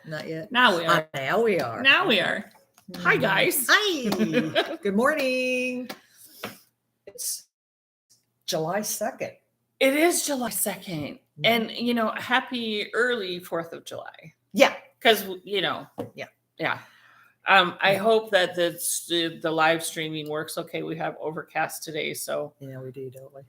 Not yet. Now we are. Now we are. Now we are. Hi, guys. Hi. Good morning. It's July 2nd. It is July 2nd. And, happy early 4th of July. Yeah. Because, Yeah. I hope that the live streaming works okay. We have overcast today, so. Yeah, we do, don't we?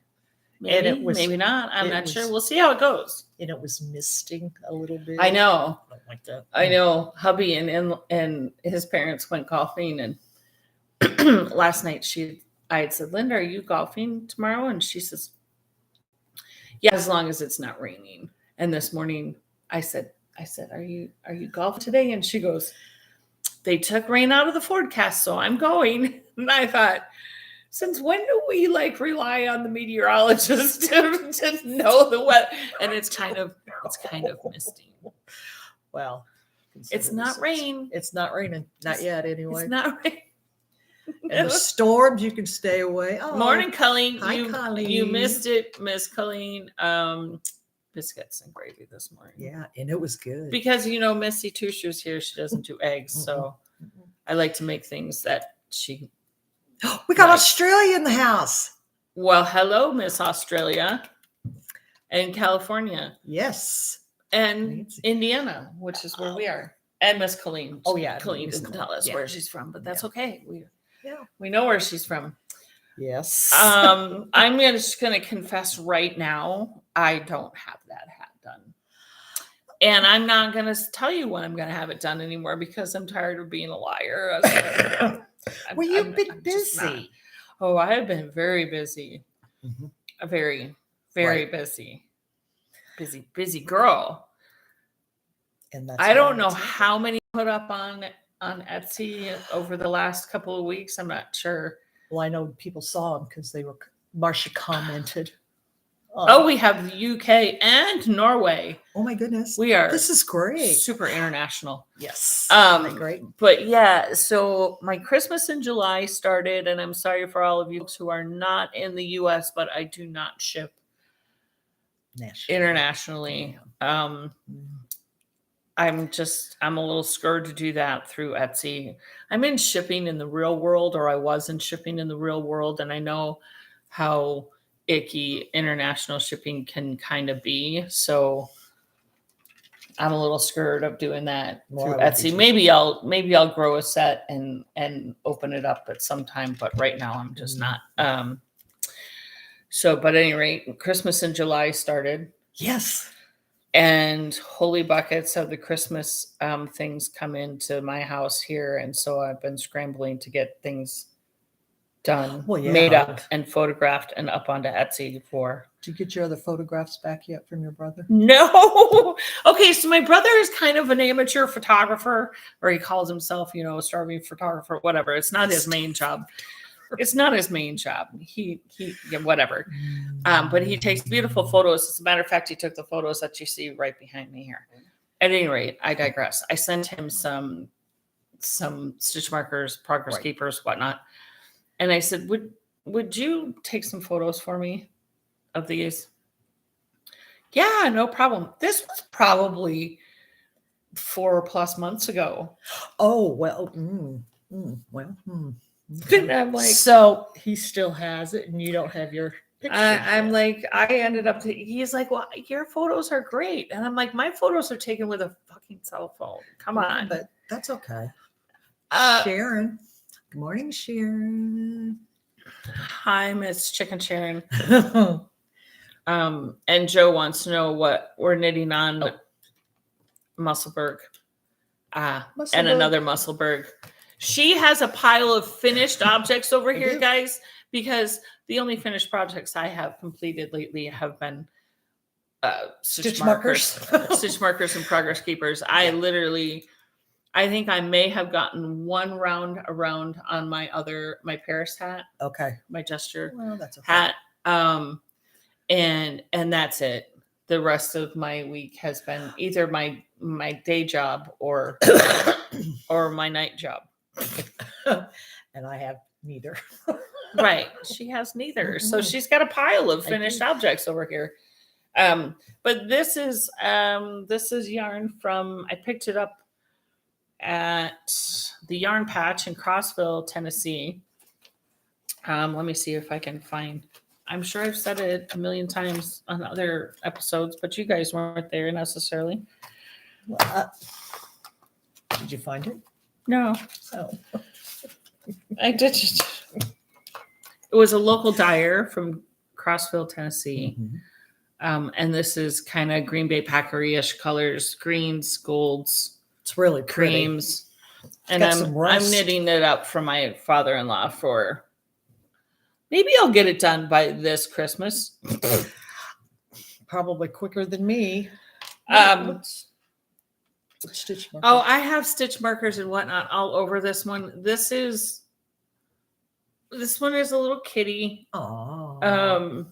Maybe not. I'm not sure. We'll see how it goes. And it was misting a little bit. I know. I don't like that. I know. Hubby and his parents went golfing, and last night I had said, Linda, are you golfing tomorrow? And she says, yeah, as long as it's not raining. And this morning I said, are you golfing today? And she goes, they took rain out of the forecast, so I'm going. And I thought, since when do we rely on the meteorologist to know the weather? And it's kind of misty. Well, it's not rain. It's not raining. Not yet, anyway. It's not rain. And the storms, you can stay away. Oh, morning, Colleen. Hi, Colleen. You missed it, Miss Colleen. Biscuits and gravy this morning. Yeah, and it was good. Because, Missy Tushu's here. She doesn't do eggs. So I like to make things that she... We got Australia in the house. Well, hello, Miss Australia. And California. Yes. And Indiana, which is where we are. And Miss Colleen. Oh, yeah. Colleen doesn't tell us where she's from, but that's okay. We Yeah. know where she's from. Yes. I'm just going to confess right now, I don't have that hat done. And I'm not going to tell you when I'm going to have it done anymore because I'm tired of being a liar. Well, you've been busy. Oh, I have been very busy. Mm-hmm. Very, very busy. Busy girl. And that's I don't know how many put up on Etsy over the last couple of weeks. I'm not sure. Well, I know people saw them because Marcia commented. Oh, we have the UK and Norway. Oh my goodness. This is great. Super international. Yes. Great. But yeah, so my Christmas in July started, and I'm sorry for all of you who are not in the US, but I do not ship internationally. I'm a little scared to do that through Etsy. I'm in shipping in the real world, or I was in shipping in the real world, and I know how icky international shipping can kind of be. So I'm a little scared of doing that through Etsy. Maybe I'll grow a set and open it up at some time, but right now I'm just not. But at any rate, Christmas in July started. Yes. And holy buckets of the Christmas things come into my house here. And so I've been scrambling to get things done, made up, and photographed and up onto Etsy for. Did you get your other photographs back yet from your brother? No. Okay, so my brother is kind of an amateur photographer, or he calls himself, starving photographer, whatever. It's not his main job. It's not his main job. He whatever. But he takes beautiful photos. As a matter of fact, he took the photos that you see right behind me here. At any rate, I digress. I sent him some stitch markers, progress keepers, whatnot. And I said, would you take some photos for me of these? Yeah, no problem. This was probably 4+ months ago. Oh, well. And I'm like, so he still has it and you don't have your picture. I'm like, I ended up, he's like, well, your photos are great. And I'm like, my photos are taken with a fucking cell phone. Come on. But that's okay. Sharon. Good morning, Sharon. Hi, Miss Chicken Sharon. And Joe wants to know what we're knitting on. Musselburgh. And another Musselburgh. She has a pile of finished objects over here, guys, because the only finished projects I have completed lately have been stitch markers, stitch markers and progress keepers. I think I may have gotten one round around on my Paris hat. Okay. My gesture that's okay. hat. And that's it. The rest of my week has been either my day job or my night job. And I have neither. Right. She has neither. So she's got a pile of finished objects over here. But this is yarn from, I picked it up at the Yarn Patch in Crossville, Tennessee. Let me see if I can find. I'm sure I've said it a million times on other episodes, but you guys weren't there necessarily. Did you find it? No, Oh, I did. It was a local dyer from Crossville, Tennessee. And this is kind of Green Bay Packery-ish colors, greens, golds, it's really pretty. creams. And got some I'm rust. knitting it up for my father-in-law for maybe I'll get it done by this Christmas. Probably quicker than me. What's stitch marker? Oh, I have stitch markers and whatnot all over this one. This one is a little kitty. Oh.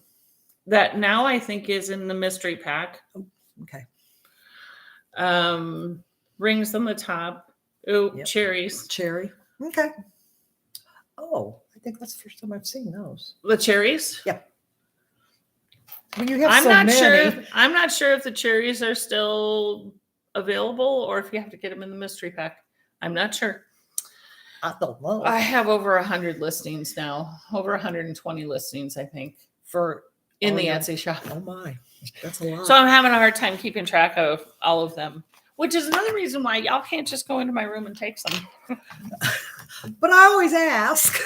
That now I think is in the mystery pack. Okay. Rings on the top. Oh, Yep. Cherries. Cherry. Okay. Oh, I think that's the first time I've seen those. The cherries? Yeah. Well, you have I'm so not many. sure. I'm not sure if the cherries are still available or if you have to get them in the mystery pack. I'm not sure. I don't know. I have over 100 listings now. Over 120 listings, I think, in the Etsy shop. Oh my, that's a lot. So I'm having a hard time keeping track of all of them, which is another reason why y'all can't just go into my room and take some. But I always ask.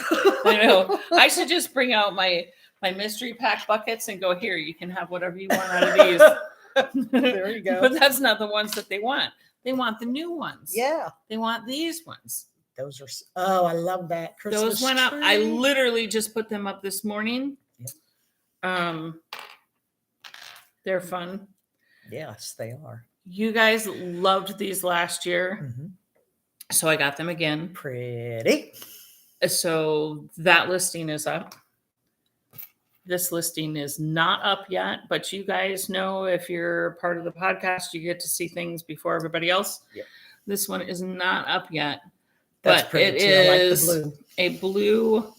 I know. I should just bring out my mystery pack buckets and go, here, you can have whatever you want out of these. There you go. But that's not the ones that they want. They want the new ones. Yeah. They want these ones. Those are, oh, I love that. Christmas Those went up. tree. I literally just put them up this morning. Yep. They're fun. Yes, they are. You guys loved these last year. So I got them again. Pretty. So that listing is up. This listing is not up yet, but you guys know if you're part of the podcast, you get to see things before everybody else. Yep. This one is not up yet, That's but pretty it too. I like the is blue. a blue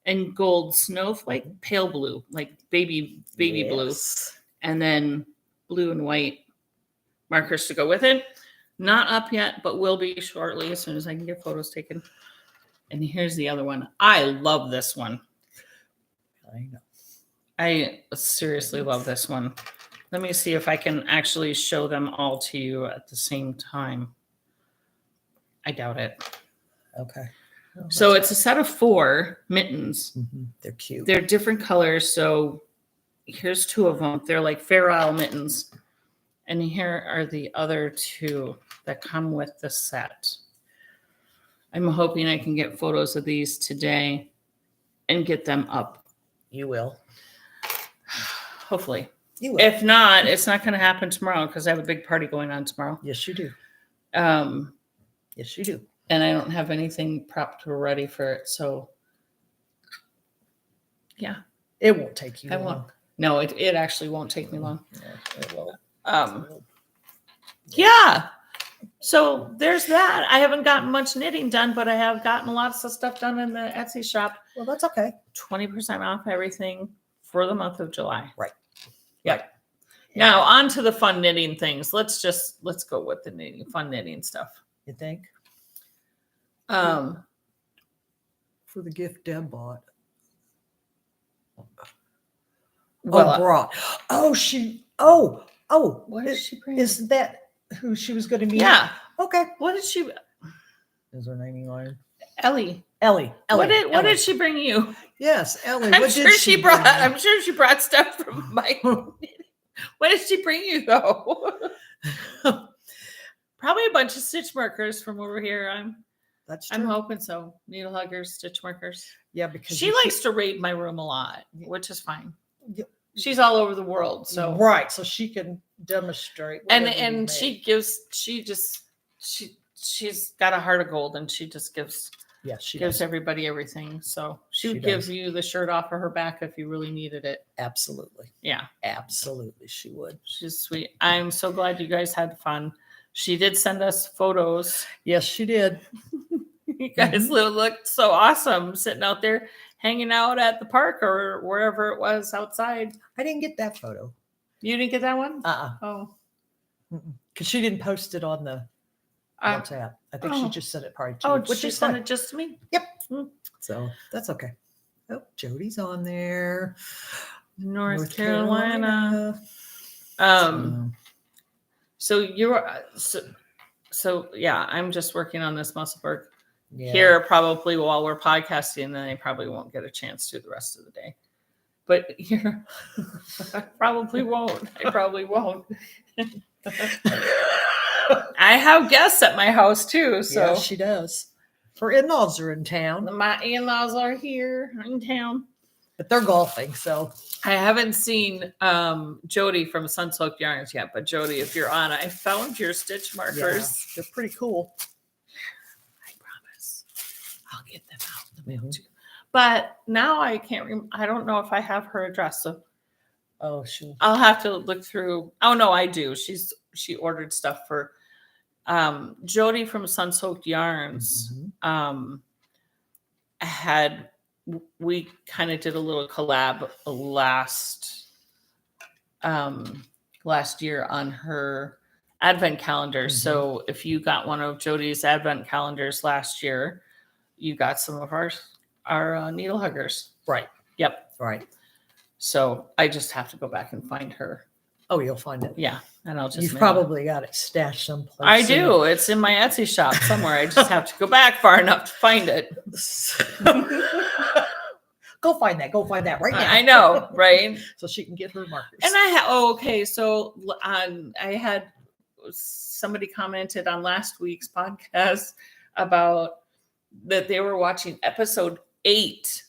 and gold snowflake, pale blue, like baby blue, Yes. and then blue and white markers to go with it. Not up yet, but will be shortly as soon as I can get photos taken. And here's the other one. I love this one. I know. I seriously love this one. Let me see if I can actually show them all to you at the same time. I doubt it. Okay. Oh, So it's a set of 4 mittens. they're cute. They're different colors. So here's 2 of them. They're like Fair Isle mittens. And here are the other 2 that come with the set. I'm hoping I can get photos of these today and get them up. You will. Hopefully. You will. If not, it's not going to happen tomorrow because I have a big party going on tomorrow. Yes, you do. Yes, you do. And I don't have anything prepped or ready for it. So, yeah. It won't take you I long. won't. No, it actually won't take me long. Yeah, it will. Yeah. So there's that. I haven't gotten much knitting done, but I have gotten lots of stuff done in the Etsy shop. Well, that's okay. 20% off everything for the month of July. Right. Yep. Right. Now on to the fun knitting things. Let's go with the fun knitting stuff. You think? For For the gift Deb bought. well, brought. Oh, what did she bring? Is that who she was going to meet? Yeah. Okay. What did she? Is her name Elaine? Ellie. Ellie. What Ellie. did she bring you? Yes, Ellie. I'm what sure did she bring brought. you? I'm sure she brought stuff from my. What did she bring you though? Probably a bunch of stitch markers from over here. That's true. I'm hoping so. Needle huggers, stitch markers. Yeah, because She likes to raid my room a lot, which is fine. Yeah. She's all over the world, so right, so she can demonstrate. and whatever you make. she's got a heart of gold, and she just gives She gives does. everybody everything. So she She would give does. you the shirt off of her back if you really needed it. Absolutely, Yeah, absolutely, she would. she's sweet. I'm so glad you guys had fun. She did send us photos. Yes, she did. You guys looked so awesome sitting out there hanging out at the park or wherever it was outside. I didn't get that photo. You didn't get that one? Uh-uh. Oh. Because she didn't post it on the WhatsApp. I think she just sent it probably to you. Which she sent it just to me? Yep. So that's okay. Oh, Jody's on there. North Carolina. So you're so yeah, I'm just working on this muscle work here probably while we're podcasting, and then I probably won't get a chance to the rest of the day. But here I probably won't. I have guests at my house too, so yeah, she does. Her in-laws are in town. My in-laws are here in town. But they're golfing, so I haven't seen Jody from Sunsoaked Yarns yet. But Jody, if you're on, I found your stitch markers. Yeah, they're pretty cool. I promise, I'll get them out in the mail too. But now I can't. I don't know if I have her address, so Sure. I'll have to look through. Oh no, I do. She ordered stuff for Jody from Sunsoaked Yarns. We kind of did a little collab last year on her advent calendar. So if you got one of Jody's advent calendars last year, you got some of our needle huggers. Right. Yep. Right. So I just have to go back and find her. Oh, you'll find it. Yeah. And I'll just You've probably got it stashed someplace. I do. It's in my Etsy shop somewhere. I just have to go back far enough to find it. Go find that right now. I know, right? So she can get her markers. And so I had somebody commented on last week's podcast about that they were watching episode 8,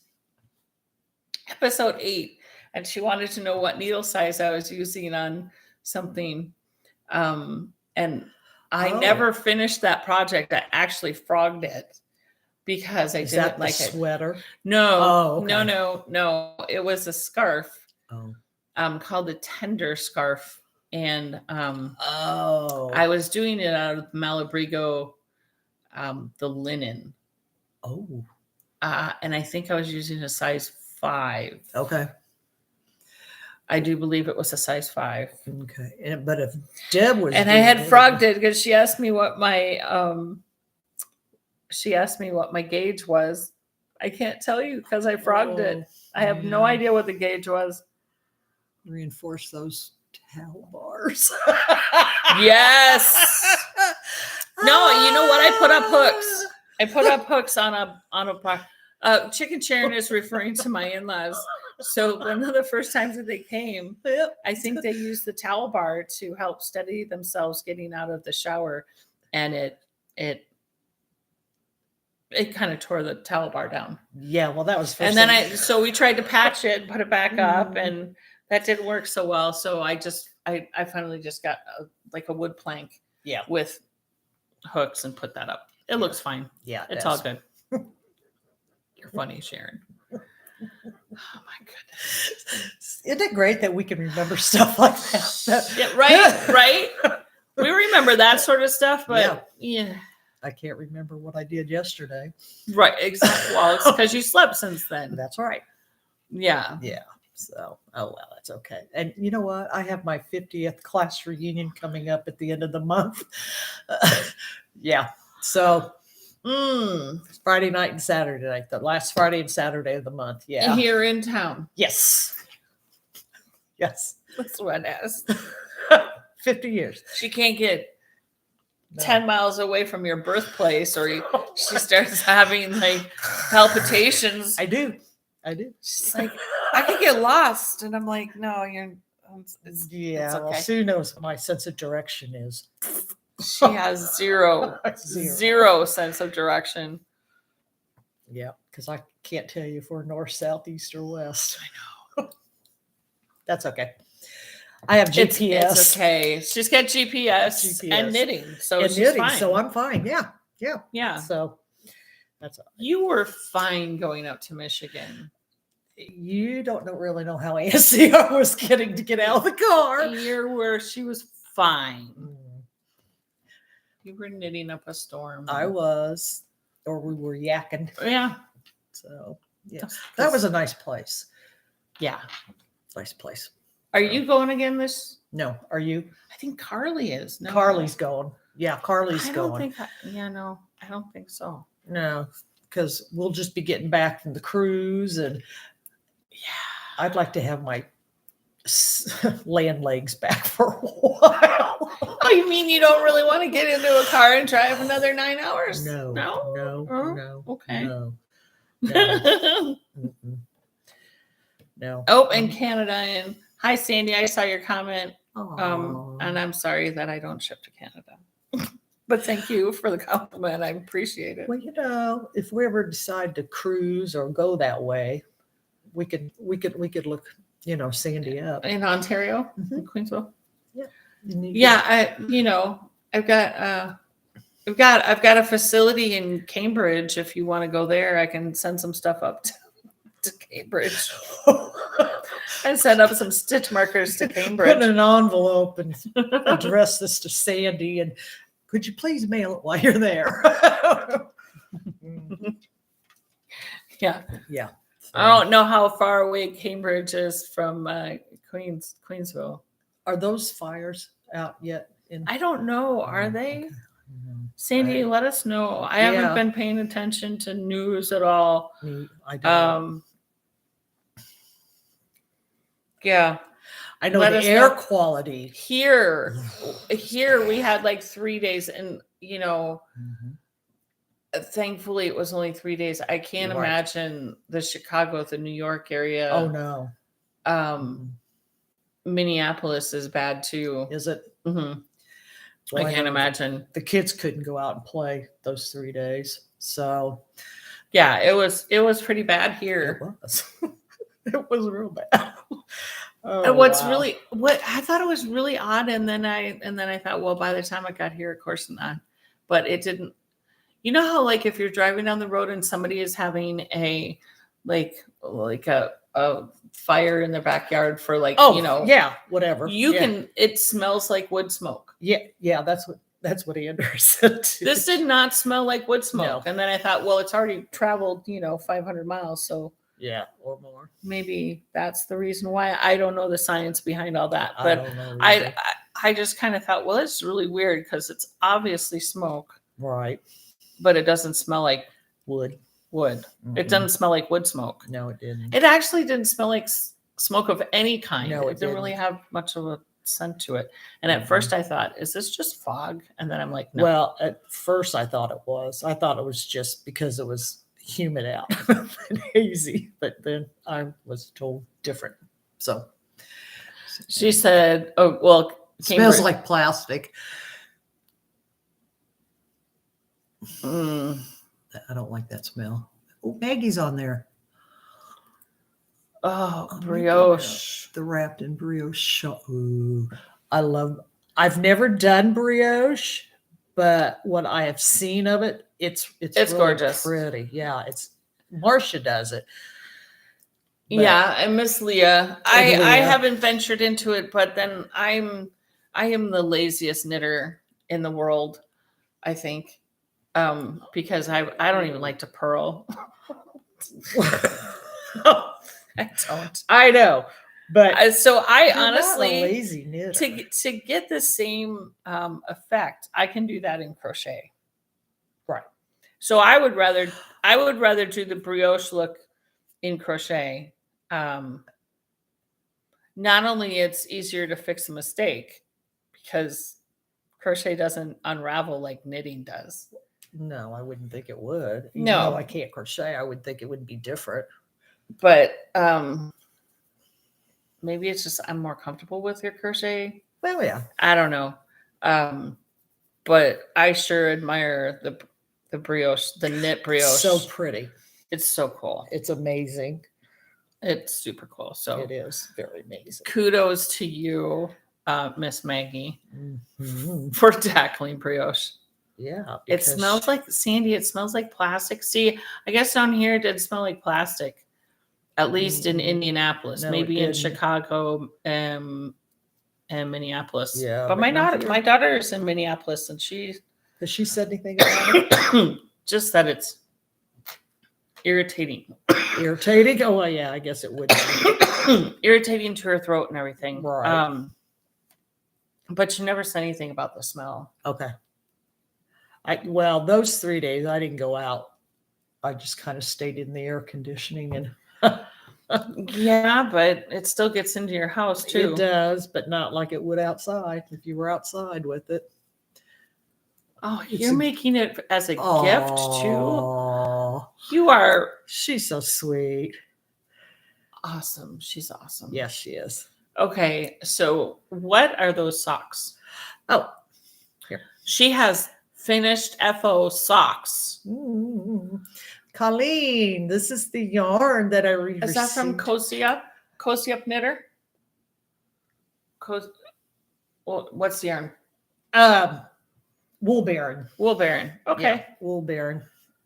and she wanted to know what needle size I was using on something. And I never finished that project. I actually frogged it because I didn't like it. Sweater? No, okay. no. It was a scarf. Oh. Called a tender scarf. And I was doing it out of Malabrigo, the linen. Oh. And I think I was using a size 5. Okay. I do believe it was a size 5. Okay. But if Deb was, and I had frogged it because she asked me what my gauge was. I can't tell you because I frogged it. I have no idea what the gauge was. Reinforce those towel bars. Yes. No, you know what? I put up hooks. I put up hooks on a Chicken Sharon is referring to my in-laws. So one of the first times that they came, I think they used the towel bar to help steady themselves getting out of the shower, and it kind of tore the towel bar down. Yeah, well, that was. And then so we tried to patch it, and put it back up, and that didn't work so well. So I finally just got like a wood plank, with hooks and put that up. It looks fine. Yeah, it's all good. You're funny, Sharon. Oh my goodness. Isn't it great that we can remember stuff like that? Yeah, right? We remember that sort of stuff, but yeah. I can't remember what I did yesterday. Right, exactly. Well, it's because you slept since then. That's right. Yeah. Yeah. So, that's okay. And you know what? I have my 50th class reunion coming up at the end of the month. Yeah. So, Friday night and Saturday night, the last Friday and Saturday of the month. Yeah. Here in town. Yes. Yes. That's what it is. 50 years. She can't get 10 miles away from your birthplace, or she starts having like palpitations. I do. She's like, I could get lost. And I'm like, no, it's okay. Well, Sue knows what my sense of direction is. She has zero sense of direction. Yeah, because I can't tell you if we're north, south, east, or west. I know. That's okay. I have GPS. It's okay. She's got GPS and knitting, so she's fine. So I'm fine. Yeah. So that's all. You were fine going up to Michigan. You don't really know how antsy I was getting to get out of the car. She was fine. You were knitting up a storm. I was, or we were yakking. Yeah. So yeah, that was a nice place. Yeah, nice place. Are you going again this? No, are you? I think Carly is. No. Carly's going. Yeah, Carly's I don't going. think. No, I don't think so. No, because we'll just be getting back from the cruise, and Yeah. I'd like to have my land legs back for a while. Oh, you mean you don't really want to get into a car and drive another 9 hours? No, no, Oh, no. okay. No. No. Mm-mm. No. Oh, and Canada. And hi, Sandy. I saw your comment. Aw. And I'm sorry that I don't ship to Canada. But thank you for the compliment. I appreciate it. Well, if we ever decide to cruise or go that way, we could look, Sandy up. In Ontario, Mhm. in Queensville. Yeah. I've got a facility in Cambridge. If you want to go there, I can send some stuff up to Cambridge. I send up some stitch markers to Put Cambridge. in an envelope and address this to Sandy, and could you please mail it while you're there? Yeah. Yeah. I don't know how far away Cambridge is from Queensville. Are those fires out yet? I don't know. Are they? Okay. Mhm. Sandy, let us know. I Yeah. haven't been paying attention to news at all. I don't. Yeah. I know let the us air know. quality. Here we had like 3 days, and Mhm. thankfully it was only 3 days. I can't Right. imagine the Chicago, the New York area. Oh no. Minneapolis is bad too. Is it? Mhm. Well, I can't know imagine. the kids couldn't go out and play those 3 days. So Yeah, it was pretty bad it here. was. It was real bad. Oh, And what I thought it was really odd, and then I thought, well, by the time I got here, of course not. But it didn't. You know how, like, if you're driving down the road and somebody is having a like a fire in their backyard for yeah, whatever. it smells like wood smoke. Yeah, that's what Andrew said too. This did not smell like wood smoke. No. And then I thought, well, it's already traveled 500 miles, so Yeah, or more. maybe that's the reason why. I don't know the science behind all that, I but don't know either. I just kind of thought, well, it's really weird because it's obviously smoke, Right. but it doesn't smell like Wood. wood. Mm-mm. It doesn't smell like wood smoke. No, it didn't. It actually didn't smell like smoke of any kind. No, it didn't really have much of a scent to it. And at first I thought, is this just fog? And then I'm like, no. Well, at first I thought it was. I thought it was just because it was humid out and hazy, but then I was told different. So She said, oh, well, smells like plastic. Mm. I don't like that smell. Oh, Maggie's on there. Oh, my brioche. The wrapped in brioche. Ooh, I've never done brioche, but what I have seen of it, it's really gorgeous. Pretty. Yeah, Marcia does it. But Yeah, and Miss Leah. I Leah. haven't ventured into it, but then I am the laziest knitter in the world, I think. Because I don't even like to purl. I don't. I know, but So I you're not a honestly, lazy knitter. to get the same effect, I can do that in crochet. Right. So I would rather do the brioche look in crochet. Not only it's easier to fix a mistake because crochet doesn't unravel like knitting does. No, I wouldn't think it would. Even No. though I can't crochet, I would think it would be different. But maybe it's just I'm more comfortable with your crochet. Well, yeah. I don't know. But I sure admire the brioche, the knit brioche. So pretty. It's so cool. It's amazing. It's super cool. So It is very amazing. kudos to you, Miss Maggie, Mhm. for tackling brioche. Yeah. It because- smells like Sandy. It smells like plastic. See, I guess down here it did smell like plastic, at least in Indianapolis, No, it maybe in didn't. Chicago and Minneapolis. Yeah, but but not here. my daughter is in Minneapolis, and she Has she said anything about it? just said it's irritating. Irritating. Oh, well, yeah, I guess it would be. Irritating to her throat and everything. Right. But she never said anything about the smell. Okay. Well, those 3 days I didn't go out. I just kind of stayed in the air conditioning and Yeah, but it still gets into your house too. it does, but not like it would outside if you were outside with it. Oh, It's you're making it as a gift too? Oh, You are she's so sweet. awesome. She's awesome. Yes, she is. Okay, so what are those socks? Oh, She has finished FO socks. Colleen, this is the yarn that I received. Is that from Cozy Up? Cozy Up Knitter? Well, what's the yarn? Wool Baron. Wool Baron. Okay. Yeah, Wool Baron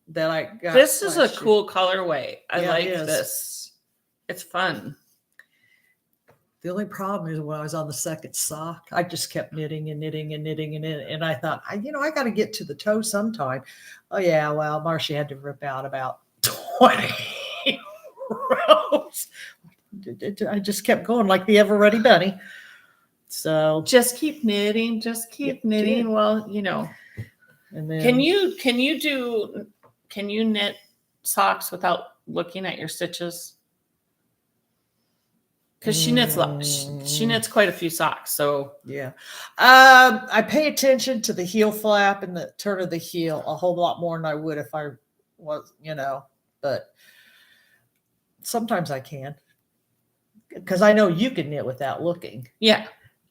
that I got. This is a last year. cool colorway. I Yeah, like it is. this. It's fun. The only problem is when I was on the second sock, I just kept knitting and knitting and knitting and knitting. And I thought, I got to get to the toe sometime. Oh, yeah. Well, Marcia had to rip out about 20 rows. I just kept going like the ever ready bunny. So Just keep knitting. Just keep knitting. yeah. Well, and then can you knit socks without looking at your stitches? Because she knits she knits quite a few socks. So yeah. I pay attention to the heel flap and the turn of the heel a whole lot more than I would if I was, but sometimes I can. Because I know you can knit without looking. yeah.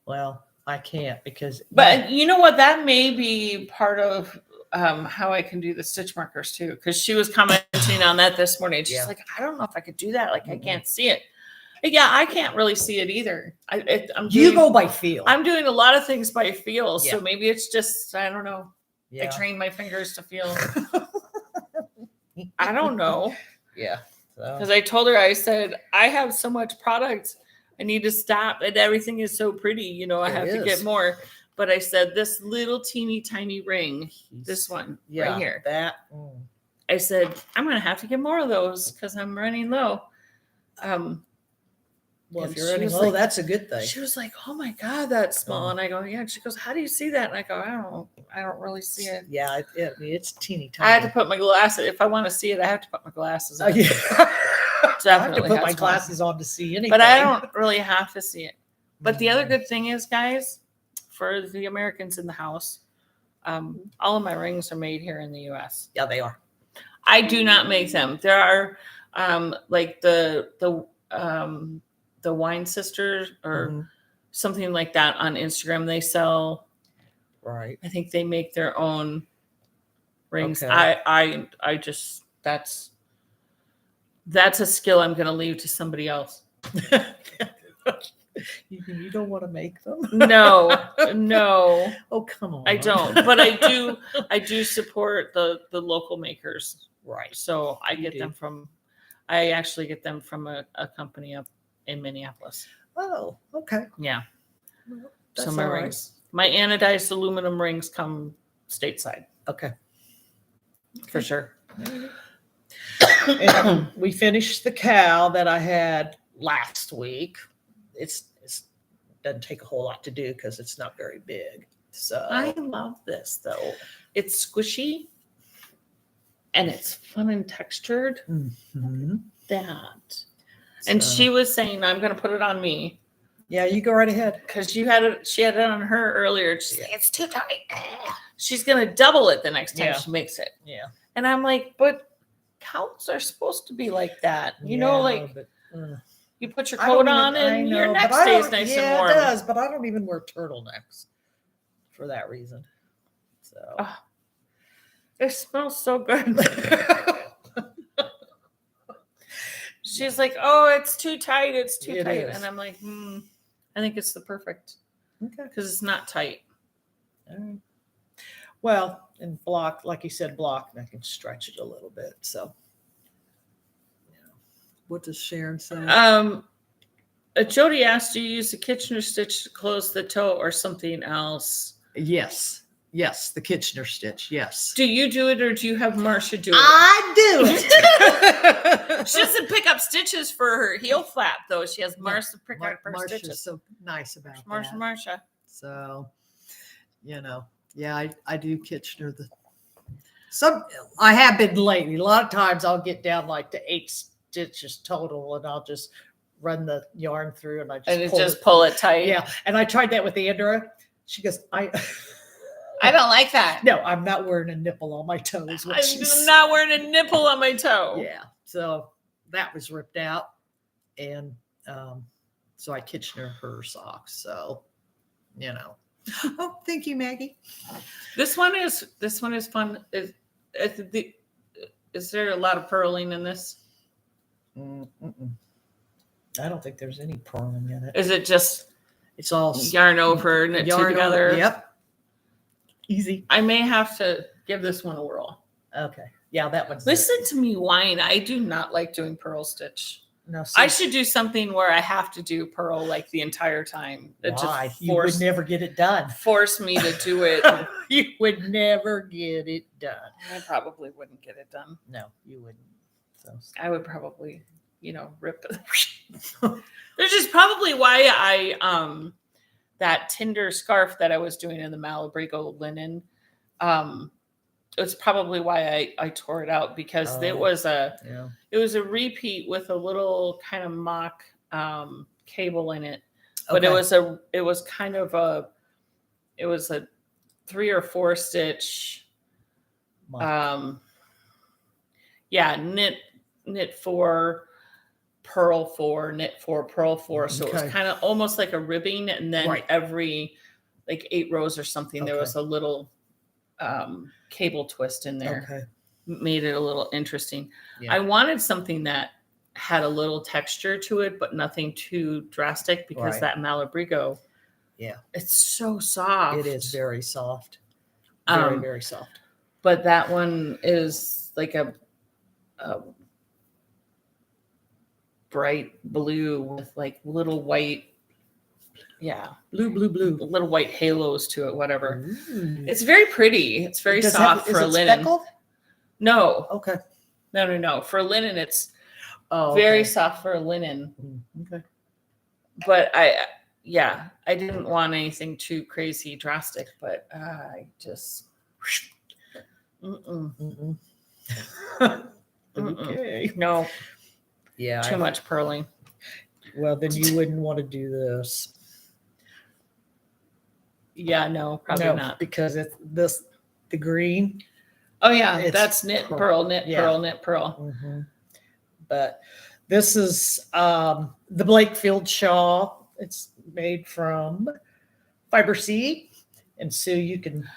Well, I can't because. But you know what? That may be part of how I can do the stitch markers too. Because she was commenting on that this morning. She's Yeah. like, I don't know if I could do that. Like, I can't see it. Yeah, I can't really see it either. You go by feel. I'm doing a lot of things by feel. Yeah. So maybe it's just, I don't know. I Yeah. train my fingers to feel. I don't know. Yeah. So. Because I told her, I said, I have so much product. I need to stop. And everything is so pretty. I have to get more. But I said, this little teeny tiny ring, this one right here. That. I said, I'm going to have to get more of those because I'm running low. Well, and if you're she running was low, like- that's a good thing. She was like, oh my God, that's small. And I go, yeah. And she goes, how do you see that? And I go, I don't really see it. Yeah, it's teeny I had tiny. to put my glasses. If I want to see it, I have to put my glasses on. Yeah. I have to Definitely put has my one. glasses on to see anything. But I don't really have to see it. But the other Mm. good thing is, guys, for the Americans in the house, all of my rings are made here in the U.S. Yeah, they are. I do not make them. There are like the Wine Sisters or something like that on Instagram. They sell. Right. I think they make their own rings. Okay. I just that's a skill I'm going to leave to somebody else. You don't want to make them? No. Oh, come on. I don't. But I do support the local makers. Right. So I You get do. them I actually get them from a company up in Minneapolis. Oh, okay. Yeah. Well, So that's my all right. rings. My anodized aluminum rings come stateside Okay. for sure. And we finished the cow that I had last week. It's doesn't take a whole lot to do because it's not very big. So I love this though. It's squishy and it's fun and textured. Mhm. That. And So, she was saying, I'm going to put it on me yeah, you go right ahead. because she had it on her earlier. She's like, it's too tight. She's going to double it the next time Yeah. she makes it. Yeah. And I'm like, but cows are supposed to be like that. Like but, you put your I coat don't on even- I and know, your neck but I stays don't- nice yeah, and warm. it does, but I don't even wear turtlenecks for that reason. So Oh, it smells so good. She's like, oh, it's too tight. It's too It tight. is. And I'm like, I think it's the perfect okay. because it's not tight. All right. Well, and block, like you said, block, and I can stretch it a little bit. So, what does Sharon say? Jody asked, do you use the Kitchener stitch to close the toe or something else? Yes. Yes, the Kitchener stitch. Yes. Do you do it or do you have Marcia do it? I do it. She doesn't pick up stitches for her heel flap though. She has Marcia pick up her Marcia's stitches. so nice about that. Marcia. So, yeah, I do Kitchener. I have been lately. A lot of times I'll get down like to 8 stitches total, and I'll just run the yarn through, and I just pull it tight. Yeah, and I tried that with Andrea. She goes, I don't like that. No, I'm not wearing a nipple on my toes. I'm not wearing a nipple on my toe. Yeah, so that was ripped out, and so I Kitchener her socks. So, Oh, thank you, Maggie. This one is fun. Is there a lot of purling in this? I don't think there's any purling in it. Is it just It's all yarn over, knit two together? Yep. Easy. I may have to give this one a whirl. Okay. Yeah, that one's. Listen to me whine. I do not like doing purl stitch. No, I should do something where I have to do purl like the entire time. Why? You would never get it done. Force me to do it. You would never get it done. I probably wouldn't get it done. No, you wouldn't. So I would probably, rip it. This is probably why I that Tinder scarf that I was doing in the Malabrigo linen. It's probably why I tore it out, because it was a repeat with a little kind of mock cable in it, but it was a 3 or 4 stitch knit 4, purl 4, knit 4, purl 4. So it was kind of almost like a ribbing, and then every like 8 rows or something there was a little cable twist in there. Made it a little interesting. I wanted something that had a little texture to it, but nothing too drastic, because that Malabrigo, it's so soft. It is very soft. Very, very soft. But that one is like a bright blue with like little white, blue, little white halos to it, whatever. Ooh. It's very pretty. It's very soft for a linen. Speckled? No. Okay. No. For a linen, it's very soft for a linen. Okay. But I didn't want anything too crazy drastic, but I just Okay. No. Yeah. Too much purling. Well, then you wouldn't want to do this. Yeah, no, probably not. Because it's the green. Oh yeah, that's knit, purl, knit, purl, knit, purl. Mm-hmm. But this is the Blakefield shawl. It's made from fiber seed, and so you can.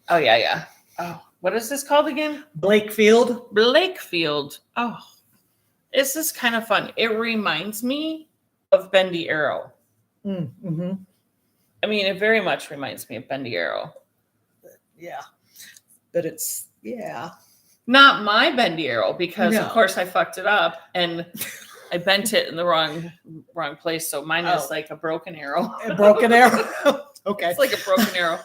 Oh yeah. Oh, what is this called again? Blakefield. Oh, this is kind of fun. It reminds me of Bendy Arrow. Mm-hmm. I mean, it very much reminds me of Bendy Arrow. Yeah, but it's not my Bendy Arrow, because of course I fucked it up and I bent it in the wrong place. So mine is like a broken arrow. A broken arrow. Okay, it's like a broken arrow.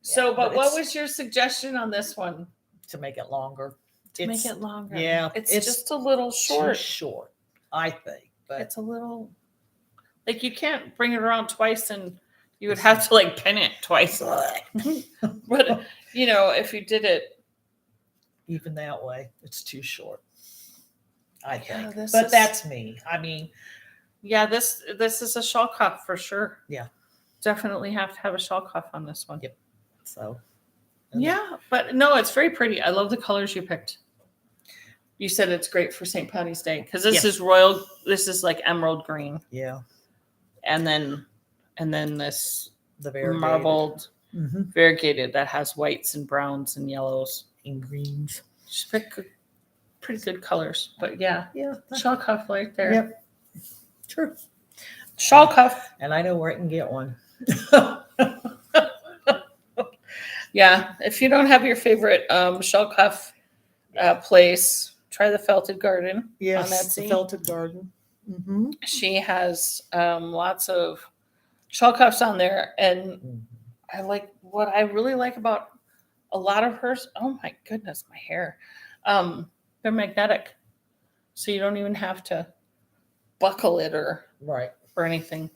So, but what was your suggestion on this one? To make it longer. Make it longer. Yeah, it's just a little short. Too short, I think. But it's a little, like, you can't bring it around twice, and you would have to like pin it twice. But if you did it even that way, it's too short, I think. But that's me. I mean, this is a shawl cuff for sure. Yeah, definitely have to have a shawl cuff on this one. Yep. So. But no, it's very pretty. I love the colors you picked. You said it's great for St. Patty's Day, because this is royal. This is like emerald green. Yeah. And then this the variegated. Marbled variegated that has whites and browns and yellows and greens. Just pick pretty good colors. But yeah, Yeah. shawl cuff right there. Yep. True. Shawl cuff. And I know where I can get one. Yeah. If you don't have your favorite shawl cuff place, try the Felted Garden. Yes, on Etsy. the Felted Garden. Mm-hmm. She has lots of shawl cuffs on there, and what I really like about a lot of hers. Oh my goodness, my hair. They're magnetic, so you don't even have to buckle it or anything.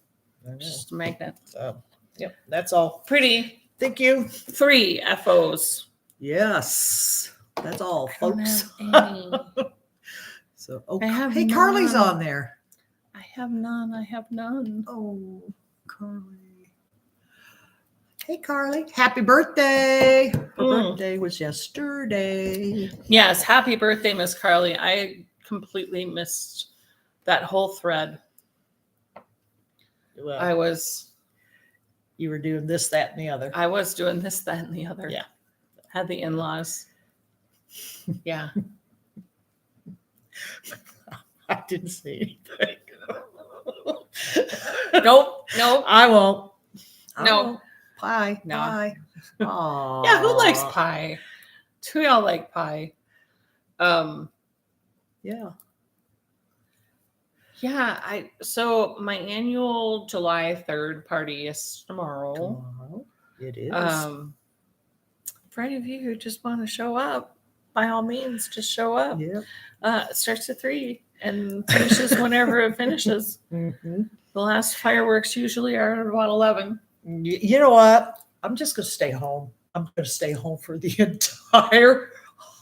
Just a magnet. So, yep, that's all. Pretty. Thank you. 3 FOs. Yes, that's all, I don't folks. have any. So, I have hey, Carly's none. on there. I have none. Oh, Carly. Hey, Carly. Happy birthday. Her birthday was yesterday. Yes, happy birthday, Miss Carly. I completely missed that whole thread. Well, you were doing this, that, and the other. I was doing this, that, and the other. Yeah. Had the in-laws. Yeah. I didn't see anything. Nope. I won't. No. Pie. No. Pie. Aww. Yeah, who likes pie? Do y'all like pie? Yeah. Yeah, so my annual July 3rd party is tomorrow. Tomorrow. It is. For any of you who just want to show up, by all means, just show up. Yep. It starts at 3 and finishes whenever it finishes. Mm-hmm. The last fireworks usually are at about 11. You know what? I'm just going to stay home. I'm going to stay home for the entire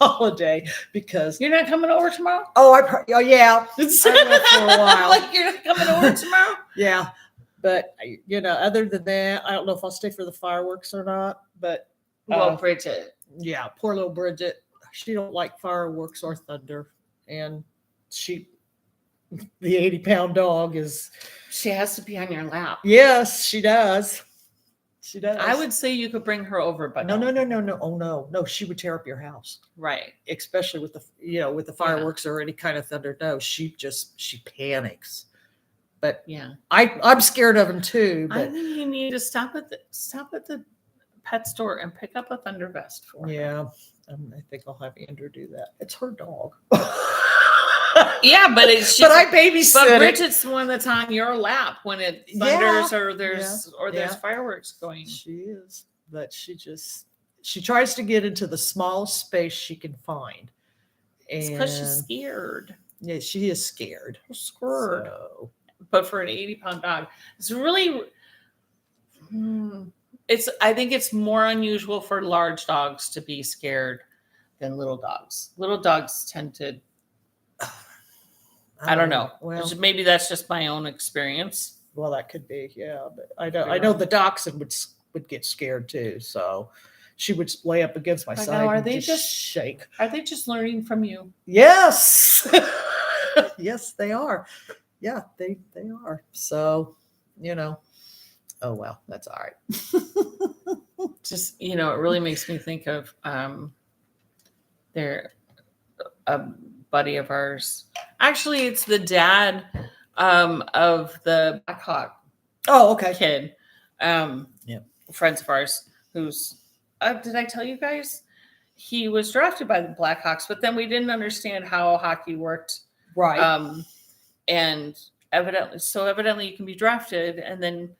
holiday because You're not coming over tomorrow? oh yeah, I will for a while. Like you're not coming over tomorrow? Yeah, but other than that, I don't know if I'll stay for the fireworks or not. But Well, Bridget. Yeah, poor little Bridget. She don't like fireworks or thunder, and the 80-pound dog is. She has to be on your lap. Yes, she does. She does. I would say you could bring her over, but no. Oh no, she would tear up your house. Right. Especially with the fireworks or any kind of thunder. No, she panics. But yeah, I'm scared of them too. But I think you need to stop at the pet store and pick up a thunder vest for her. Yeah, I think I'll have Andrew do that. It's her dog. Yeah, but I babysit. But Bridget's the one that's on your lap when it thunders or there's fireworks going. She is, but she tries to get into the smallest space she can find. And it's because she's scared. Yeah, she is scared. Scared. So. But for an 80-pound dog, it's really. I think it's more unusual for large dogs to be scared than little dogs. Little dogs tend to. I don't know. Well, maybe that's just my own experience. Well, that could be, yeah. But I know the dachshund would get scared too. So she would lay up against my side. Are they just shake? Are they just learning from you? Yes, yes, they are. Yeah, they are. So oh well, that's all right. Just it really makes me think of a buddy of ours. Actually, it's the dad of the Black Hawk. Oh, okay. Kid. Yeah. Friends of ours who's did I tell you guys? He was drafted by the Blackhawks, but then we didn't understand how hockey worked. Right. And evidently you can be drafted, and then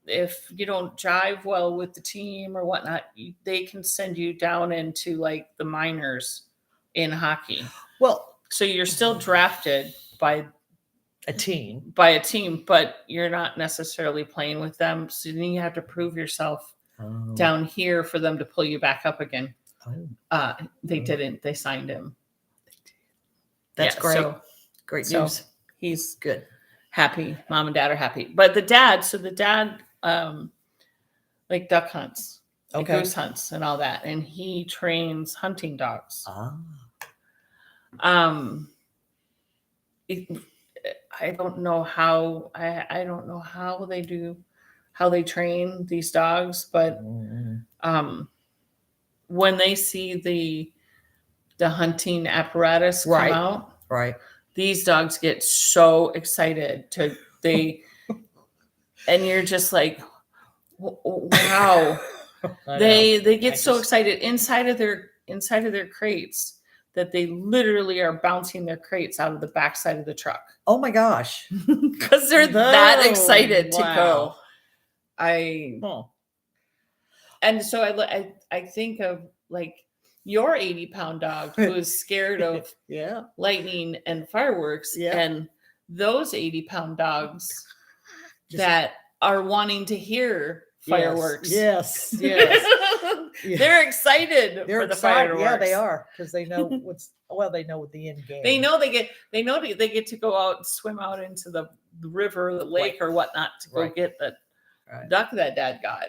if you don't jive well with the team or whatnot, they can send you down into like the minors in hockey. Well, so you're still drafted by a team, but you're not necessarily playing with them. So then you have to prove yourself down here for them to pull you back up again. They didn't. They signed him. That's great. Great news. So he's good. Happy. Mom and dad are happy. But the dad like duck hunts, goose hunts and all that. And he trains hunting dogs. I don't know how they train these dogs, but when they see the hunting apparatus come out, these dogs get so excited and you're just like, wow. They get so excited inside of their crates that they literally are bouncing their crates out of the backside of the truck. Oh my gosh. Because they're that excited to go. And so I think of like your 80-pound dog who is scared of Yeah. lightning and fireworks, Yeah. and those 80-pound dogs Just- that are wanting to hear fireworks. Yes. Yes. Yeah. They're excited They're for the excited. fireworks. Yeah, they are, because they know they know the end game. They know they get to go out and swim out into the river, the lake, or whatnot to go get the duck that Dad got.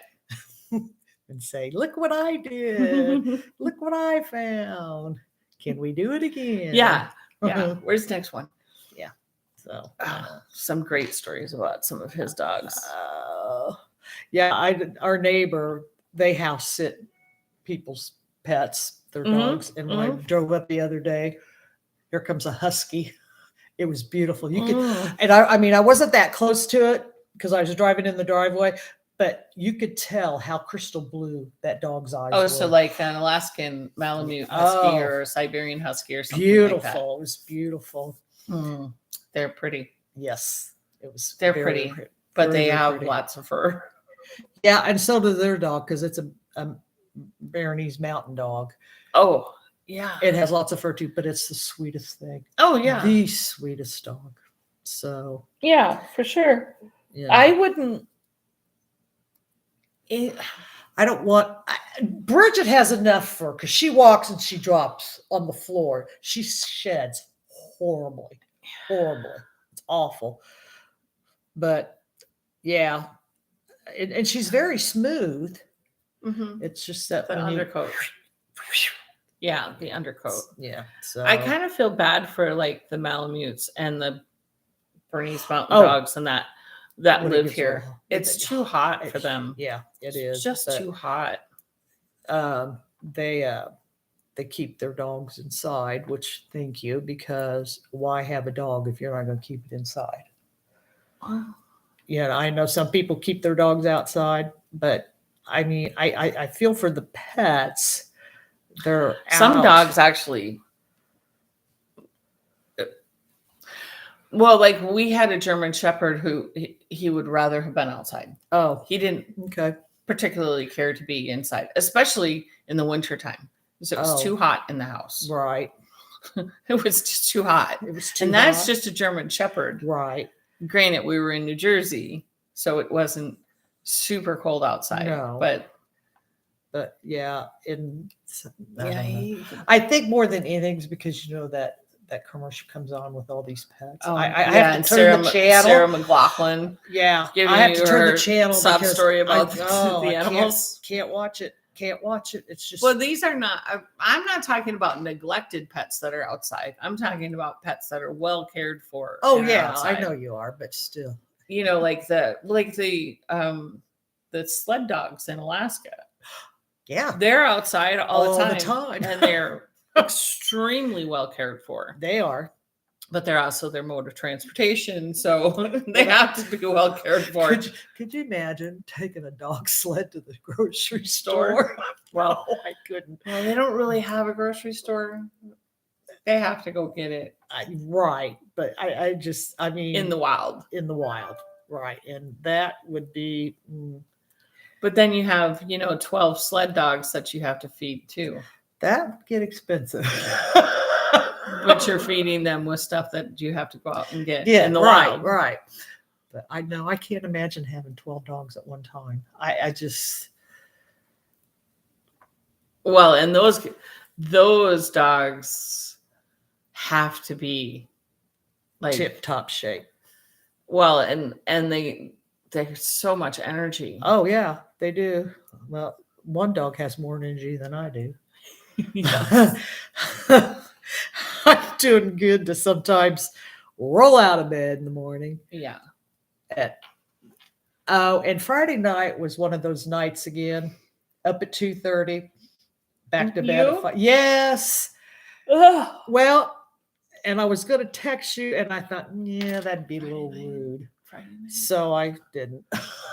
And say, look what I did. Look what I found. Can we do it again? Yeah. Yeah. Where's the next one? Yeah. So some great stories about some of his dogs. Yeah, our neighbor, they house sit people's pets, their dogs. And when I drove up the other day, here comes a husky. It was beautiful. You could, and I mean, I wasn't that close to it because I was driving in the driveway, but you could tell how crystal blue that dog's eyes were. So like an Alaskan Malamute husky or a Siberian husky or something beautiful. Like that. It was beautiful. They're pretty. Yes, it was. They're pretty, but they have pretty. Lots of fur. Yeah, and so does their dog because it's a Bernese mountain dog. Oh, yeah. It has lots of fur too, but it's the sweetest thing. Oh, yeah. The sweetest dog. So. Yeah, for sure. Yeah. I wouldn't. I don't want. Bridget has enough fur because she walks and she drops on the floor. She sheds horribly. It's awful. But yeah, and she's very smooth. It's just that the undercoat. Yeah, the undercoat. Yeah. So I kind of feel bad for like the Malamutes and the Bernese mountain dogs and that live here. It's too hot for them. Yeah, it is. It's just too hot. They keep their dogs inside, which thank you, because why have a dog if you're not going to keep it inside? Yeah, I know some people keep their dogs outside, but I mean, I feel for the pets. They're some dogs actually. Well, like we had a German Shepherd who he would rather have been outside. Oh, he didn't particularly care to be inside, especially in the wintertime. Because it was too hot in the house. Right. It was just too hot. It was too and hot. That's just a German Shepherd. Right. Granted, we were in New Jersey, so it wasn't super cold outside. No. But yeah, I think more than anything is because you know that commercial comes on with all these pets. I have to turn the channel. Sarah McLachlan. Yeah, I have to turn the channel. Sob story about the animals. Can't watch it. It's just. Well, these are not. I'm not talking about neglected pets that are outside. I'm talking about pets that are well cared for. Oh yeah, I know you are, but still. You know, like the sled dogs in Alaska. Yeah, they're outside all the time, and they're extremely well cared for. They are, but they're also their mode of transportation, so they have to be well cared for. Could you imagine taking a dog sled to the grocery store? Well, I couldn't. Well, they don't really have a grocery store. They have to go get it. Right, but I mean, in the wild, right, and that would be. But then you have, 12 sled dogs that you have to feed too. That would get expensive. But you're feeding them with stuff that you have to go out and get in the wild. Right. But I know I can't imagine having 12 dogs at one time. I just. Well, and those dogs have to be like tip top shape. Well, and there's so much energy. Oh yeah, they do. Well, one dog has more energy than I do. I'm doing good to sometimes roll out of bed in the morning. Yeah. And Friday night was one of those nights again. Up at 2:30, back to bed at 5. Yes. Ugh. Well, and I was going to text you, and I thought, yeah, that'd be a little rude. So I didn't.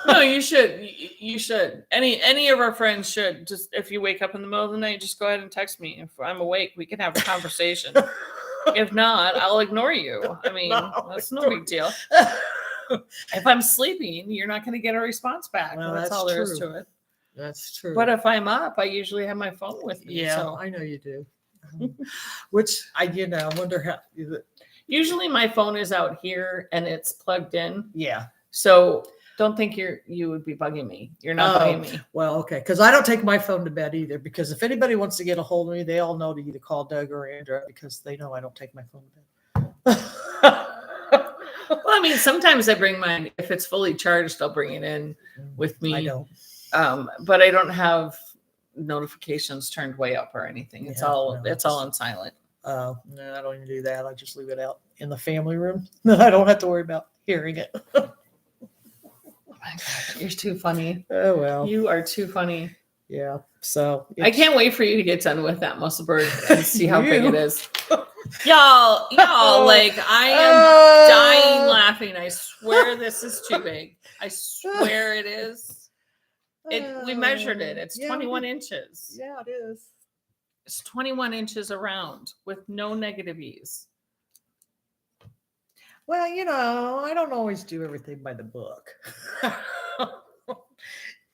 No, you should. You should. Any of our friends should. Just if you wake up in the middle of the night, just go ahead and text me. If I'm awake, we can have a conversation. If not, I'll ignore you. I mean, that's no big deal. If I'm sleeping, you're not going to get a response back. Well, that's all there is to it. That's true. But if I'm up, I usually have my phone with me. yeah, So I know you do. Which I wonder how. usually my phone is out here and it's plugged in. Yeah. So don't think you would be bugging me. You're not bugging me. Well, okay, because I don't take my phone to bed either. Because if anybody wants to get a hold of me, they all know to either call Doug or Andrew because they know I don't take my phone to bed. Well, I mean, sometimes I bring mine. If it's fully charged, I'll bring it in with me. I don't. But I don't have notifications turned way up or anything. It's Yeah, all no, it's all on silent. No, I don't even do that. I just leave it out in the family room. I don't have to worry about hearing it. Oh my gosh, you're too funny. Oh well. You are too funny. Yeah. So I can't wait for you to get done with that muscle bird and see how big You. it is. Y'all, like I am dying laughing. I swear this is too big. I swear it is. We measured it. It's 21 inches. Yeah, it is. It's 21 inches around with no negative ease. Well, I don't always do everything by the book.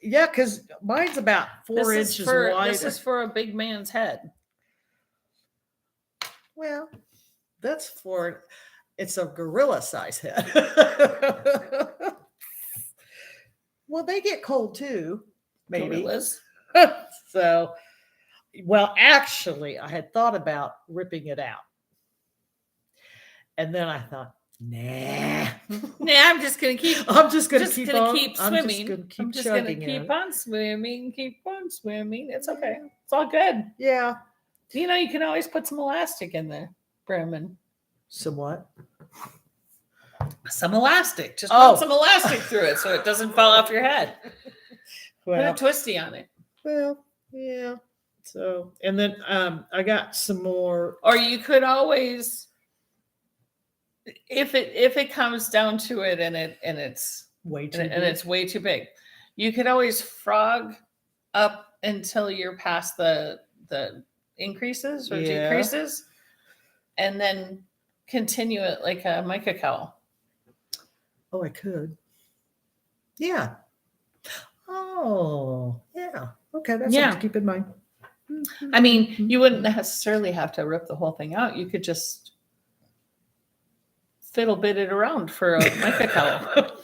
Yeah, because mine's about 4 inches wide. This is for a big man's head. Well, it's a gorilla size head. Well, they get cold too, maybe. Gorillas. So, well, actually, I had thought about ripping it out. And then I thought, nah. Nah, I'm just gonna keep. I'm just gonna just keep gonna on. keep I'm just swimming. gonna keep I'm just gonna chugging keep it. on swimming. Keep on swimming. It's okay. It's all good. Yeah. You can always put some elastic in the brim and Somewhat. some elastic. Just Oh. put some elastic through it so it doesn't fall off your head. Put a Well, twisty on it. well, yeah. So, and then I got some more. Or you could always, if it comes down to it and it's Way too and big. it's way too big, you could always frog up until you're past the increases or Yeah. decreases, and then continue it like a mica cowl. Oh, I could. Yeah. Oh, yeah. Okay, that's something Yeah. to keep in mind. I mean, you wouldn't necessarily have to rip the whole thing out. You could just fiddle bit it around for a mica cowl.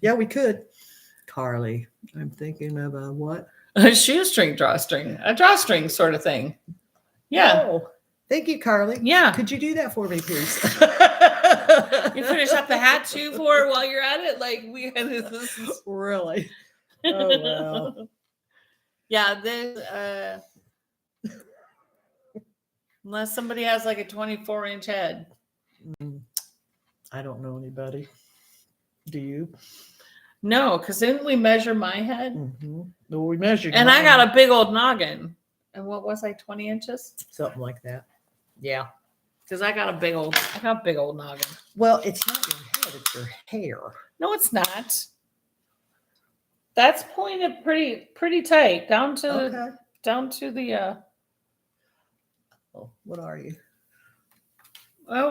Yeah, we could. Carly, I'm thinking of a what? A shoestring, drawstring, a drawstring sort of thing. Yeah. Oh, thank you, Carly. Yeah. Could you do that for me, please? You finish up the hat too for while you're at it? Like this is Really? Oh, wow. Yeah, this unless somebody has like a 24-inch head. I don't know anybody. Do you? No, because didn't we measure my head? Mm-hmm. Well, we measured. And I mine. got a big old noggin. And what was I, 20 inches? Something like that. Yeah. Because I got a big old noggin. Well, it's not your head, it's your hair. No, it's not. That's pointed pretty tight down to Okay. the Oh, what are you?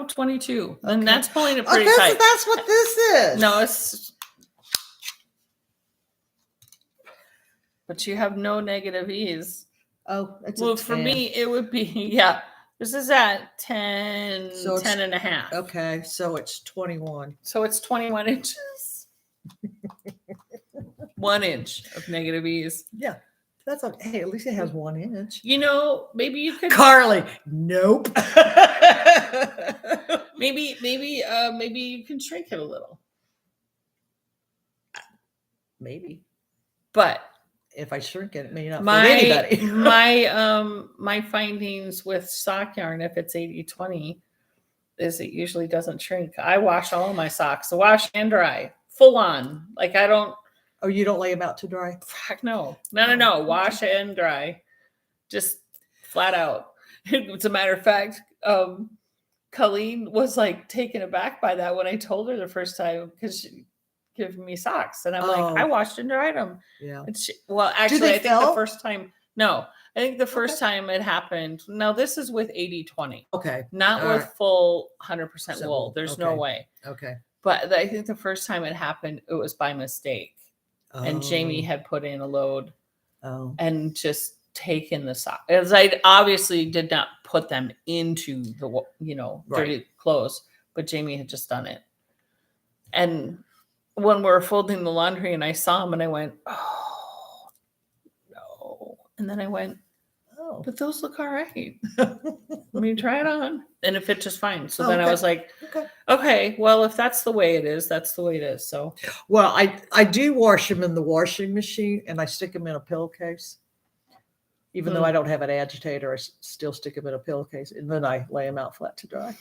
22. Okay. And that's pointed Oh, pretty that's tight. what this is. No, it's but you have no negative ease. Oh, it's Well, a for 10. me, it would be, yeah. This is at 10, So it's- 10 and a half. Okay, so it's 21. So it's 21 inches. 1 inch of negative ease. Yeah, that's okay. Hey, at least it has 1 inch. Maybe you could Carly, nope. maybe you can shrink it a little. Maybe But if I shrink it, it may not fit anybody. my findings with sock yarn, if it's 80-20, is it usually doesn't shrink. I wash all of my socks, wash and dry, full on. Like I don't. Oh, you don't lay them out to dry? Heck no. Wash and dry, just flat out. As a matter of fact, Colleen was like taken aback by that when I told her the first time because she gave me socks, and I'm like, I washed and dried them. Yeah. And well, actually, I think felt? the first time. No, I think the first time it happened. Now this is with 80-20, Okay. not All with right. full 100% So, wool. There's no okay. way. Okay. But I think the first time it happened, it was by mistake. and Jamie had put in a load and just taken the sock. As I obviously did not put them into the dirty clothes, but Jamie had just done it. And when we were folding the laundry, and I saw him, and I went, "Oh no!" And then I went, "Oh, but those look all right. Let me try it on," and it fit just fine. So then I was like, "Okay, well, if that's the way it is, that's the way it is." So, well, I do wash them in the washing machine, and I stick them in a pillowcase. Even though I don't have an agitator, I still stick them in a pillowcase, and then I lay them out flat to dry.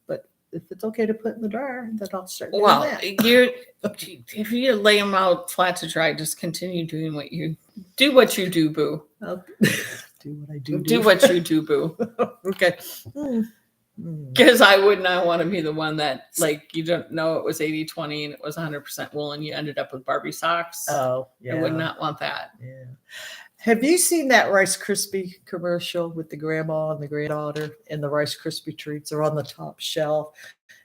But if it's okay to put in the dryer, then I'll start doing that. If you lay them out flat to dry, just continue doing what you do, boo. Do what I do. Do what you do, boo. Okay. Because I would not want to be the one that, like, you don't know it was 80-20 and it was 100% wool and you ended up with Barbie socks. Oh, yeah. I would not want that. Yeah. Have you seen that Rice Krispie commercial with the grandma and the granddaughter, and the Rice Krispie treats are on the top shelf?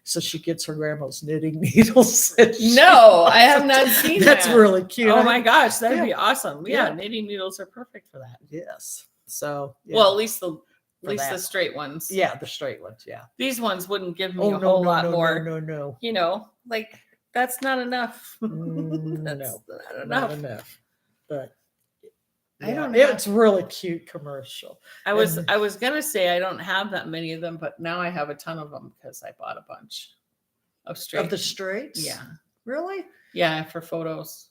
So she gets her grandma's knitting needles. No, I have not seen that. That's really cute. Oh my gosh, that'd be awesome. Yeah, knitting needles are perfect for that. Yes. So well, at least the straight ones. Yeah, the straight ones. Yeah. These ones wouldn't give me a whole lot more. No. You know, like that's not enough. Not enough. But I don't know. It's really cute commercial. I was gonna say I don't have that many of them, but now I have a ton of them because I bought a bunch of straights. Of the straights? Yeah. Really? Yeah, for photos.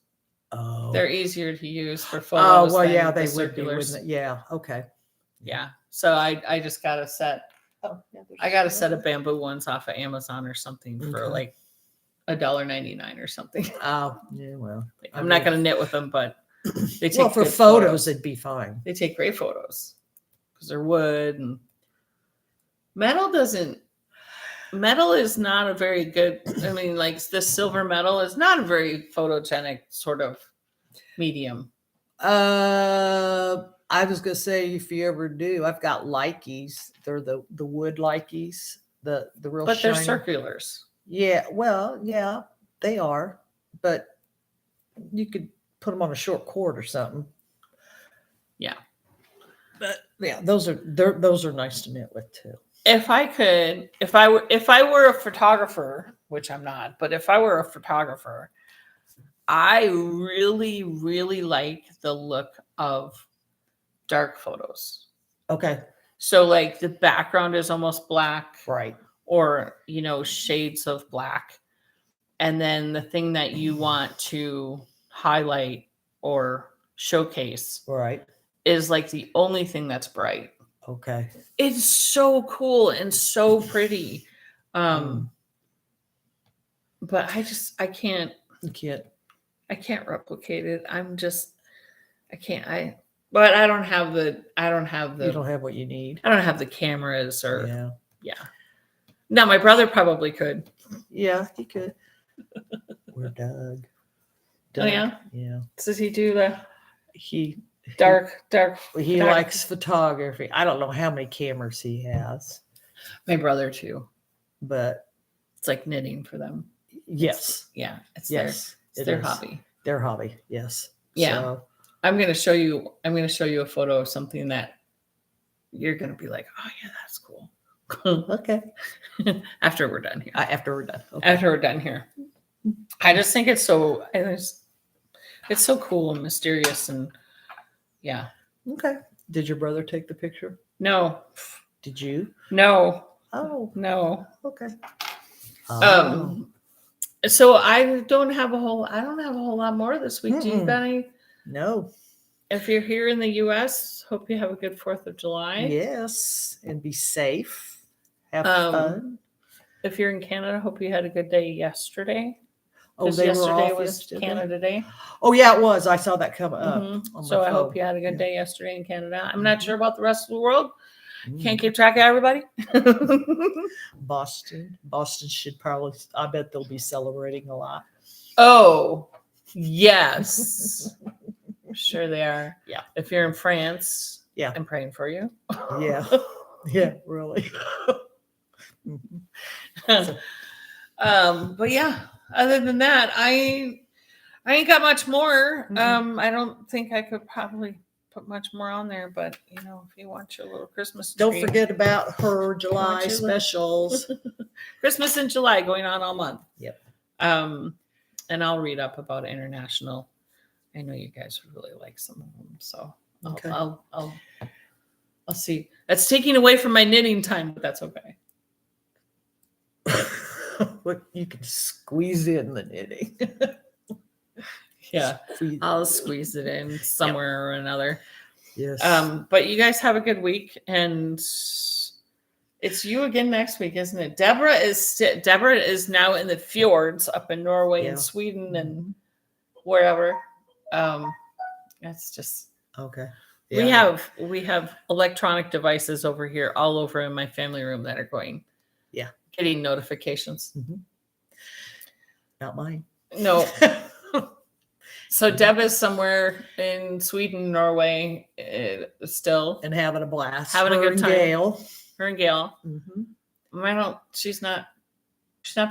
Oh. They're easier to use for photos. Oh well, yeah, they would be, wouldn't it? Yeah. Okay. Yeah. So I just got a set. Oh, yeah, I got a set of bamboo ones off of Amazon or something for like $1.99 or something. Oh, yeah. Well, I'm not gonna knit with them, but they take for photos, it'd be fine. They take great photos because they're wood and metal is not a very good. I mean, like this silver metal is not a very photogenic sort of medium. I was gonna say if you ever do, I've got Likes. They're the wood Likes, the real. But shiny. They're circulars. Yeah, well, yeah, they are, but you could put them on a short cord or something. Yeah, but yeah, those are nice to knit with too. If I were a photographer, which I'm not, but if I were a photographer, I really, really like the look of dark photos. Okay. So like the background is almost black. Right. Or, shades of black. And then the thing that you want to highlight or showcase is like the only thing that's bright. Okay. It's so cool and so pretty. But I can't replicate it. But I don't have the you don't have what you need. I don't have the cameras or yeah. Now my brother probably could. Yeah, he could. Or Doug. Oh yeah? Yeah. Does he do the dark? He likes photography. I don't know how many cameras he has. My brother too. But it's like knitting for them. Yes. It's their hobby. Their hobby, yes. Yeah. So, I'm gonna show you a photo of something that you're gonna be like, oh yeah, that's cool. Okay. After we're done here. Okay. After we're done here. I just think it's so cool and mysterious and yeah. Okay. Did your brother take the picture? No. Did you? No. Oh. No. Okay. So I don't have a whole lot more this week. Do you got any? No. If you're here in the US, hope you have a good 4th of July. Yes. And be safe. Have fun. If you're in Canada, hope you had a good day yesterday. Oh, yesterday was Canada Day. Oh, yeah, it was. I saw that come up. Mm-hmm. So I hope you had a good day yesterday in Canada. I'm not sure about the rest of the world. Can't keep track of everybody. Boston should probably, I bet they'll be celebrating a lot. Oh, yes. Sure they are. Yeah. If you're in France, yeah, I'm praying for you. Yeah. Yeah, really. But yeah, other than that, I ain't got much more. Mhm. I don't think I could probably put much more on there, but you know, if you want your little Christmas Don't tree, forget about her July your little- specials. Christmas in July going on all month. Yep. And I'll read up about international. I know you guys would really like some of them, so Okay. I'll see. That's taking away from my knitting time, but that's okay. What you can squeeze in the knitting. Yeah, Squeeze. I'll squeeze it in somewhere or another. Yes. But you guys have a good week, and it's you again next week, isn't it? Deborah is now in the fjords up in Norway Yeah. and Sweden and wherever. That's just Okay. we Yeah. have electronic devices over here all over in my family room that are going. Yeah. Getting notifications. Mhm. Not mine. No. So Deb is somewhere in Sweden, Norway, still And having a blast. Having a Her good and time. Gail. her and Gail. Mhm. She's not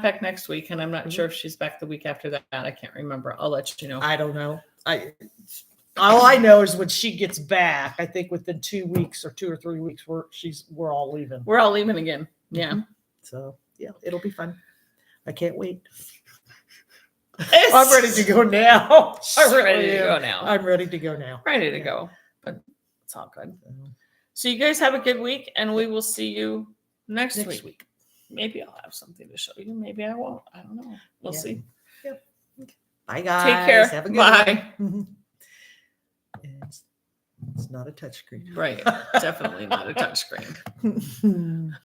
back next week, and I'm not sure if she's back the week after that. I can't remember. I'll let you know. I don't know. All I know is when she gets back, I think within 2 weeks or 2 or 3 weeks, we're all leaving. We're all leaving again. Yeah. Mhm. So yeah, it'll be fun. I can't wait. I'm ready to go now. I'm ready to go now. I'm ready to go now. Ready to Yeah. go. But it's all good. So, So you guys have a good week, and we will see you next next week. week. Maybe I'll have something to show you. Maybe I won't. I don't know. We'll Yeah. see. Bye guys. Take care. Have a good Bye. one. It's not a touchscreen. Right. Definitely not a touchscreen.